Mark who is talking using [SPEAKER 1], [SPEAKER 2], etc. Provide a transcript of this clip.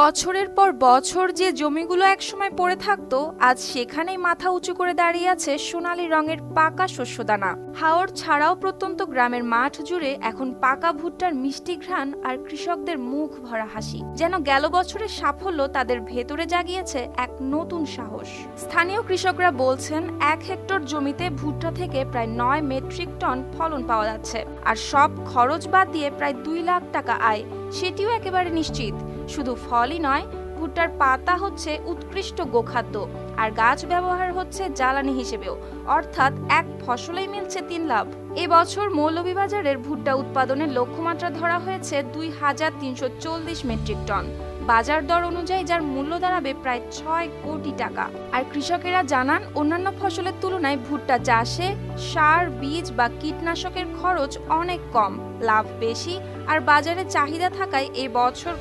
[SPEAKER 1] বছরের পর বছর যে জমিগুলো একসময় পড়ে থাকতো, আজ সেখানেই মাথা উঁচু করে দাঁড়িয়ে আছে সোনালী রঙের পাকা শস্যদানা। হাওর ছাড়াও প্রত্যন্ত গ্রামের মাঠ জুড়ে এখন পাকা ভুট্টার মিষ্টি ঘ্রাণ আর কৃষকদের মুখ ভরা হাসি, যেন গেল বছরের সাফল্য তাদের ভেতরে জাগিয়েছে এক নতুন সাহস। স্থানীয় কৃষকরা বলছেন, 1 হেক্টর জমিতে ভুট্টা থেকে প্রায় 9 মেট্রিক টন ফলন পাওয়া যাচ্ছে, আর সব খরচ বাদ দিয়ে প্রায় 2 লাখ টাকা আয়। সেটিও একেবারে নিশ্চিত। শুধু ফলই নয়, ভুট্টার পাতা হচ্ছে উৎকৃষ্ট গোখাদ্য, আর গাছ ব্যবহার হচ্ছে জ্বালানি হিসেবেও, অর্থাৎ এক ফসলেই মিলছে 3 লাভ। এবছর মৌলভীবাজারের ভুট্টা উৎপাদনের লক্ষ্যমাত্রা ধরা হয়েছে 2340 মেট্রিক টন, বাজার দর অনুযায়ী যার মূল্য দাঁড়াবে প্রায় 6 কোটি টাকা। আর কৃষকেরা জানান, অন্যান্য ফসলের তুলনায় ভুট্টা চাষে সার, বীজ বা কীটনাশকের খরচ অনেক কম, লাভ বেশি, আর বাজারে চাহিদা থাকায় এবছর